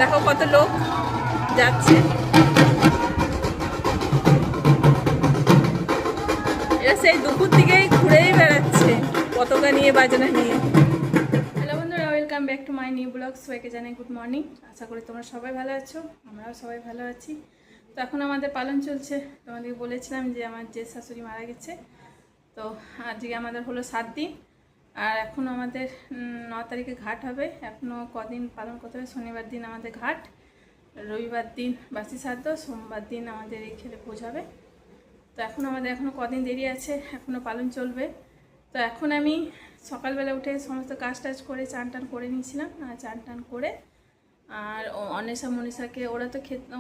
দেখো কত লোক যাচ্ছে। এরা সেই দুপুর থেকেই ঘুরেই বেড়াচ্ছে পতাকা নিয়ে, বাজনা নিয়ে। হ্যালো বন্ধুরা, welcome back to my new blog. সবাইকে জানাই গুড মর্নিং। আশা করি তোমরা সবাই ভালো আছো, আমরাও সবাই ভালো আছি। তো এখন আমাদের পালন চলছে। তোমাদেরকে বলেছিলাম যে আমার যে শাশুড়ি মারা গেছে, তো আজকে আমাদের হলো 7 দিন। আর এখন আমাদের 9 তারিখে ঘাট হবে। এখনও কদিন পালন করতে হবে। শনিবার দিন আমাদের ঘাট, রবিবার দিন বাসি শ্রাদ্ধ, সোমবার দিন আমাদের এই খেলে ভোজ হবে। তো এখন আমাদের এখনও কদিন দেরি আছে, এখনও পালন চলবে। তো এখন আমি সকালবেলা উঠে সমস্ত কাজ টাজ করে চান টান করে নিয়েছিলাম। চান টান করে আর অনেশা মনীষাকে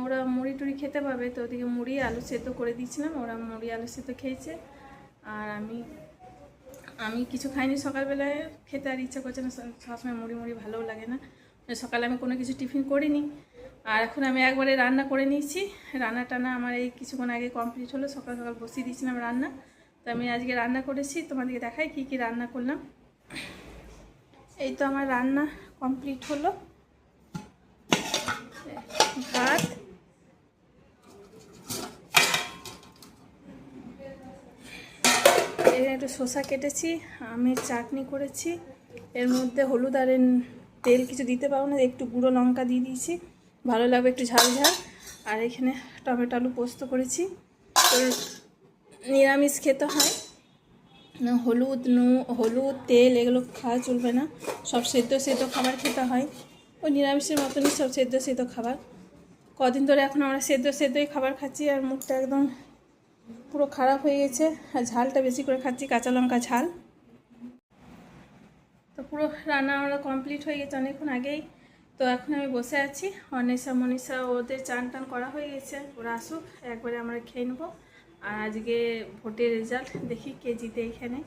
ওরা মুড়ি টুড়ি খেতে পাবে, তো ওদিকে মুড়ি আলু সেদ্ধ করে দিয়েছিলাম। ওরা মুড়ি আলু সেদ্ধ খেয়েছে। আর আমি কিছু খাইনি সকালবেলায়, খেতে আর ইচ্ছা করছে না। সবসময় মুড়ি ভালোও লাগে না। সকালে আমি কোনো কিছু টিফিন করিনি। আর এখন আমি একবারে রান্না করে নিয়েছি। রান্না টান্না আমার এই কিছুক্ষণ আগে কমপ্লিট হলো। সকাল সকাল বসিয়ে দিয়েছিলাম রান্না। তো আমি আজকে রান্না করেছি, তোমাদেরকে দেখাই কি রান্না করলাম। এই তো আমার রান্না কমপ্লিট হলো। ভাত, একটু শসা কেটেছি, আমের চাটনি করেছি। এর মধ্যে হলুদ আর তেল কিছু দিতে পারবো না, একটু গুঁড়ো লঙ্কা দিয়ে দিয়েছি, ভালো লাগবে একটু ঝাল ঝাল। আর এখানে টমেটো আলু পোস্ত করেছি। তো নিরামিষ খেতে হয় না, হলুদ তেল এগুলো খাওয়া চলবে না। সব সেদ্ধ খাবার খেতে হয়। ওই নিরামিষের মতনই সব সেদ্ধ খাবার। কদিন ধরে এখন আমরা সেদ্ধই খাবার খাচ্ছি। আর মুখটা একদম পুরো খারাপ হয়ে গেছে। আর ঝালটা বেশি করে খাচ্ছি, কাঁচা লঙ্কা ঝাল। তো পুরো রান্না আমরা কমপ্লিট হয়ে গেছে অনেকক্ষণ আগেই। তো এখন আমি বসে আছি। অনেশা মনীষা ওদের চান টান করা হয়ে গেছে, ওরা আসুক একবারে আমরা খেয়ে নেবো। আর আজকে ভোটের রেজাল্ট দেখি কে জিতে এখানে।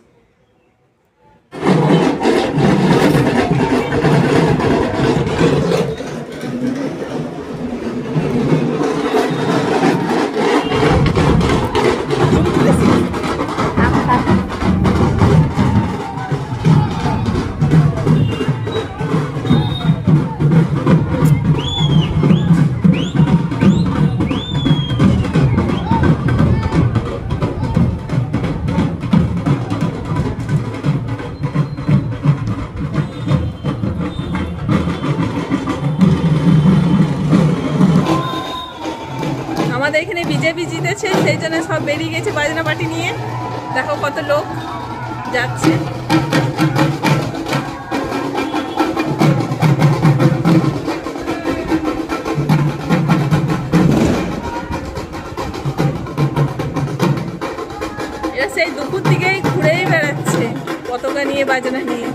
আমাদের এখানে বিজেপি জিতেছে, সেই জন্য সব বেরিয়ে গেছে বাজনা পার্টি নিয়ে। দেখো কত লোক যাচ্ছে। এরা সেই দুপুর থেকেই ঘুরেই বেড়াচ্ছে পতাকা নিয়ে, বাজনা নিয়ে।